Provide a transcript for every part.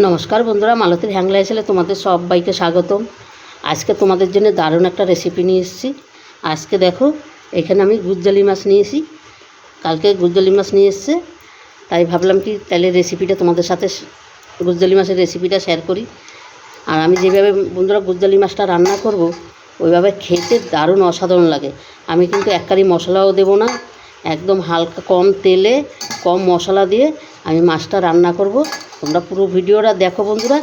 নমস্কার বন্ধুরা, মালতীর হ্যাংলা এসেলে তোমাদের সবাইকে স্বাগতম। আজকে তোমাদের জন্য দারুণ একটা রেসিপি নিয়ে এসেছি। আজকে দেখো, এখানে আমি গুজ্জালি মাছ নিয়েছি। কালকে গুজ্জালি মাছ নিয়ে এসছে, তাই ভাবলাম কি তাহলে রেসিপিটা তোমাদের সাথে গুজ্জালি মাছের রেসিপিটা শেয়ার করি। আর আমি যেভাবে বন্ধুরা গুজ্জালি মাছটা রান্না করব, ওইভাবে খেতে দারুণ অসাধারণ লাগে। আমি কিন্তু এককারি মশলাও দেবো না, একদম হালকা কম তেলে কম মশলা দিয়ে আমি মাছটা রান্না করব। তোমরা পুরো ভিডিওটা দেখো বন্ধুরা,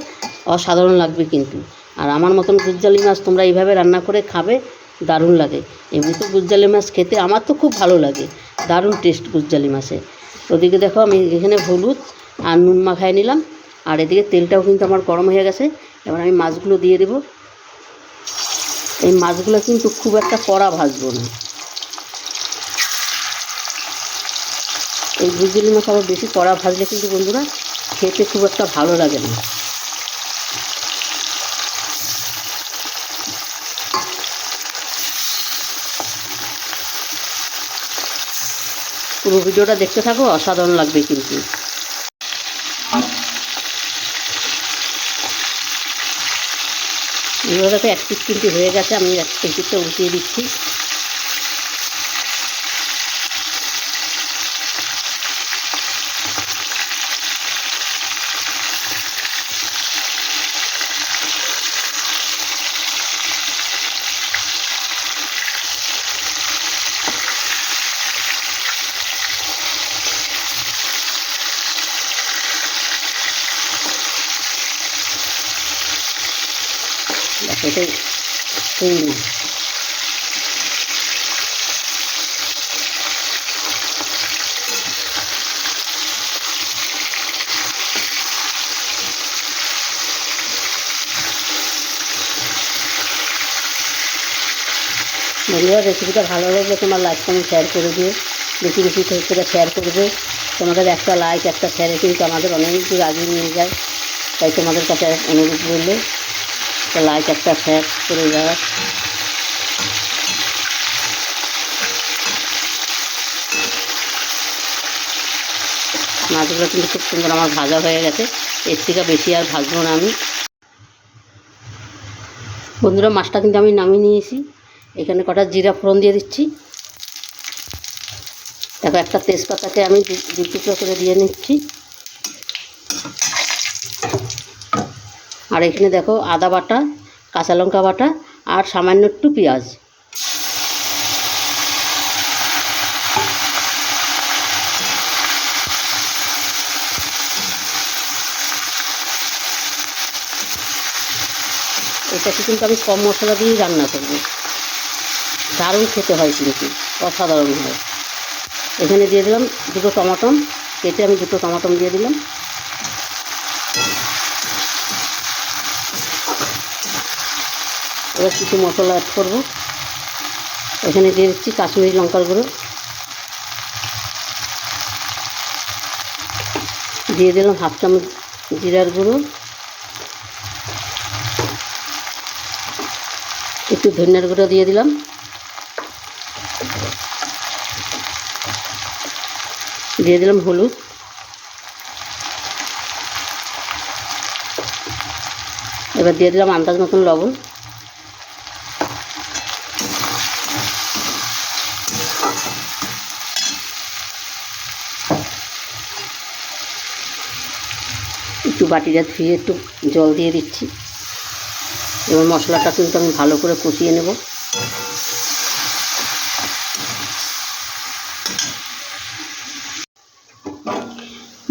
অসাধারণ লাগবে কিন্তু। আর আমার মতন গুজ্জালি মাছ তোমরা এইভাবে রান্না করে খাবে, দারুণ লাগে। এমনি তো গুজ্জালি মাছ খেতে আমার তো খুব ভালো লাগে, দারুণ টেস্ট গুজ্জালি মাছে। ওদিকে দেখো, আমি এখানে হলুদ আর নুন মাখায় নিলাম, আর এদিকে তেলটাও কিন্তু আমার গরম হয়ে গেছে। এবার আমি মাছগুলো দিয়ে দেবো। এই মাছগুলো কিন্তু খুব একটা কড়া ভাজবো না। এই গুজ্জালি মাছ আবার বেশি কড়া ভাজলে কিন্তু বন্ধুরা খেতে খুব একটা ভালো লাগে না। পুরো ভিডিওটা দেখতে থাকো, অসাধারণ লাগবে কিন্তু। এগুলো দেখো, এক পিস কিন্তু হয়ে গেছে। আমি এক পিসটা উল্টিয়ে দিচ্ছি। এটাই সেই না, বন্ধুরা রেসিপিটা ভালো লাগলে তোমার লাইক কমেন্ট শেয়ার করে দিও। বেশি বেশি করে শেয়ার করবে। তোমাদের একটা লাইক একটা শেয়ারে কিন্তু আমাদের অনেক দূর আগিয়ে নিয়ে যায়। তাই তোমাদের কাছে অনুরোধ করলে একটা লাইক একটা শেয়ার করে যাওয়া। মাছগুলো কিন্তু খুব সুন্দর আমার ভাজা হয়ে গেছে। এর থেকে বেশি আর ভাজবো না আমি। বন্ধুরা মাছটা কিন্তু আমি নামিয়ে নিয়েছি। এখানে কটা জিরা ফোড়ন দিয়ে দিচ্ছি। দেখো, একটা তেজপাতাকে আমি দু টুকরো করে দিয়ে নিচ্ছি। আর এখানে দেখো, আদা বাটা, কাঁচা লঙ্কা বাটা আর সামান্য একটু পেঁয়াজ। এটাকে কিন্তু আমি কম মশলা দিয়েই রান্না করব। দারুণ খেতে হয় কিন্তু, অসাধারণ হয়। এখানে দিয়ে দিলাম দুটো টমাটম কেটে, আমি দুটো টমাটম দিয়ে দিলাম। এবার কিছু মশলা অ্যাড করব। এখানে দিয়ে দিচ্ছি কাশ্মীরি লঙ্কার গুঁড়ো, দিয়ে দিলাম হাফ চামচ জিরার গুঁড়ো, একটু ধনিয়ার গুঁড়ো দিয়ে দিলাম, দিয়ে দিলাম হলুদ, এবার দিয়ে দিলাম আন্দাজ মতন লবণ। একটু বাটিটা ধুয়ে একটু জল দিয়ে দিচ্ছি। এবার মশলাটা কিন্তু আমি ভালো করে কষিয়ে নেব।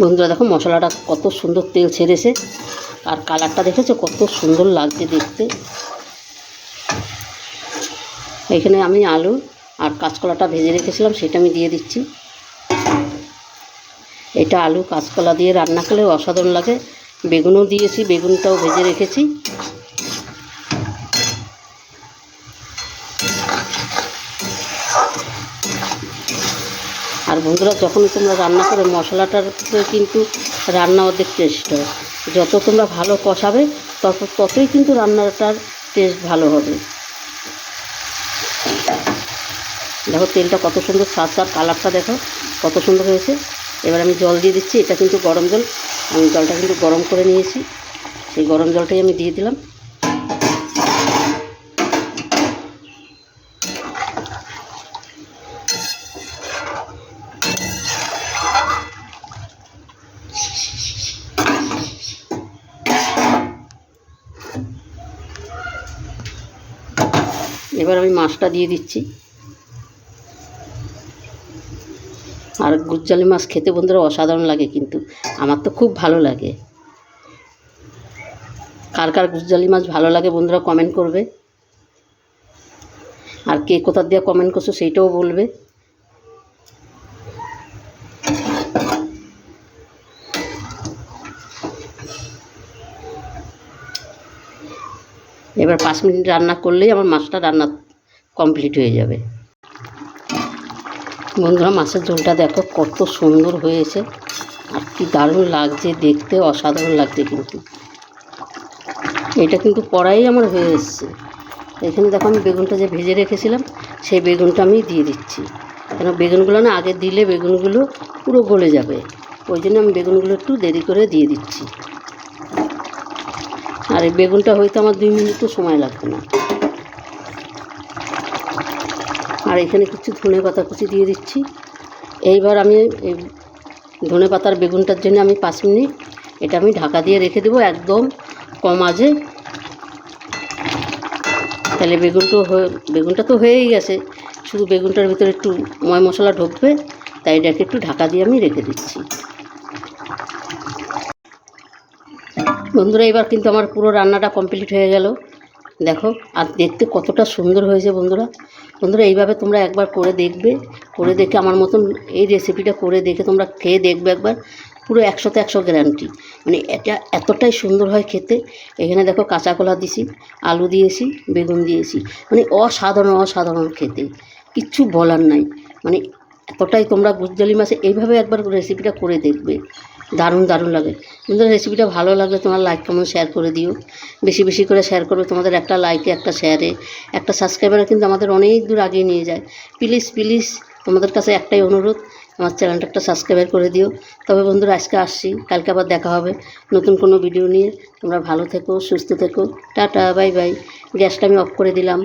বন্ধুরা দেখো, মশলাটা কত সুন্দর তেল ছেড়েছে, আর কালারটা দেখেছো কত সুন্দর লাগছে দেখতে। এখানে আমি আলু আর কাঁচকলাটা ভেজে রেখেছিলাম, সেটা আমি দিয়ে দিচ্ছি। এটা আলু কাঁচকলা দিয়ে রান্না করলে অসাধারণ লাগে। বেগুনও দিয়েছি, বেগুনটাও ভেজে রেখেছি। আর বন্ধুরা, যখন তোমরা রান্না করো মশলাটার কিন্তু রান্না অর্ধেক টেস্ট হয়। যত তোমরা ভালো কষাবে ততই কিন্তু রান্নাটার টেস্ট ভালো হবে। দেখো তেলটা কত সুন্দর সাদা, কালারটা দেখো কত সুন্দর হয়েছে। এবার আমি জল দিয়ে দিচ্ছি। এটা কিন্তু গরম জল, আমি জলটা কিন্তু গরম করে নিয়েছি, সেই গরম জলটাই আমি দিয়ে দিলাম। এবার আমি মাছটা দিয়ে দিচ্ছি। আর গুজ্জালি মাছ খেতে বন্ধুরা অসাধারণ লাগে, কিন্তু আমার তো খুব ভালো লাগে। কার কার গুজ্জালি মাছ ভালো লাগে বন্ধুরা কমেন্ট করবে, আর কে কোথা দিয়ে কমেন্ট করছো সেইটাও বলবে। এবার 5 মিনিট রান্না করলেই আমার মাছটা রান্না কমপ্লিট হয়ে যাবে। বন্ধুরা মাছের ঝোলটা দেখো কত সুন্দর হয়েছে, আর কি দারুণ লাগছে দেখতে, অসাধারণ লাগছে। কিন্তু এটা কিন্তু পড়াই আমার হয়ে এসছে। এখানে দেখো আমি বেগুনটা যে ভেজে রেখেছিলাম সেই বেগুনটা আমি দিয়ে দিচ্ছি, কেন বেগুনগুলো না আগে দিলে বেগুনগুলো পুরো গলে যাবে, ওই জন্য আমি বেগুনগুলো একটু দেরি করে দিয়ে দিচ্ছি। আর এই বেগুনটা হয়তো আমার 2 মিনিটও সময় লাগবে না। আর এখানে কিছু ধনে পাতা কুচি দিয়ে দিচ্ছি। এইবার আমি এই ধনে পাতার বেগুনটার জন্য আমি 5 মিনিট এটা আমি ঢাকা দিয়ে রেখে দেবো একদম কম আঁচে। তাহলে বেগুনটা তো হয়েই গেছে, শুধু বেগুনটার ভিতরে একটু ময় মশলা ঢুকবে, তাই এটাকে একটু ঢাকা দিয়ে আমি রেখে দিচ্ছি। বন্ধুরা এবার কিন্তু আমার পুরো রান্নাটা কমপ্লিট হয়ে গেল দেখো, আর দেখতে কতটা সুন্দর হয়েছে। বন্ধুরা এইভাবে তোমরা একবার করে দেখবে, করে দেখে আমার মতন এই রেসিপিটা করে দেখে তোমরা খেয়ে দেখবে একবার, পুরো 100তে 100 গ্যারান্টি। মানে এটা এতটাই সুন্দর হয় খেতে। এখানে দেখো কাঁচা কলা দিয়েছি, আলু দিয়েছি, বেগুন দিয়েছি, মানে অসাধারণ খেতে, কিচ্ছু বলার নাই। মানে এতটাই তোমরা গুজ্জালি মাছে এইভাবে একবার রেসিপিটা করে দেখবে, দারুণ লাগে। বন্ধুরা রেসিপিটা ভালো লাগলে তোমার লাইক কমেন্ট শেয়ার করে দিও, বেশি বেশি করে শেয়ার করবে। তোমাদের একটা লাইকে, একটা শেয়ারে, একটা সাবস্ক্রাইবারে কিন্তু আমাদের অনেক দূর আগিয়ে নিয়ে যায়। প্লিজ তোমাদের কাছে একটাই অনুরোধ, আমার চ্যানেলটা একটা সাবস্ক্রাইব করে দিও। তবে বন্ধুরা আজকে আসছি, কালকে আবার দেখা হবে নতুন কোনো ভিডিও নিয়ে। তোমরা ভালো থেকো, সুস্থ থেকো, টাটা, বাই বাই। গ্যাসটা আমি অফ করে দিলাম।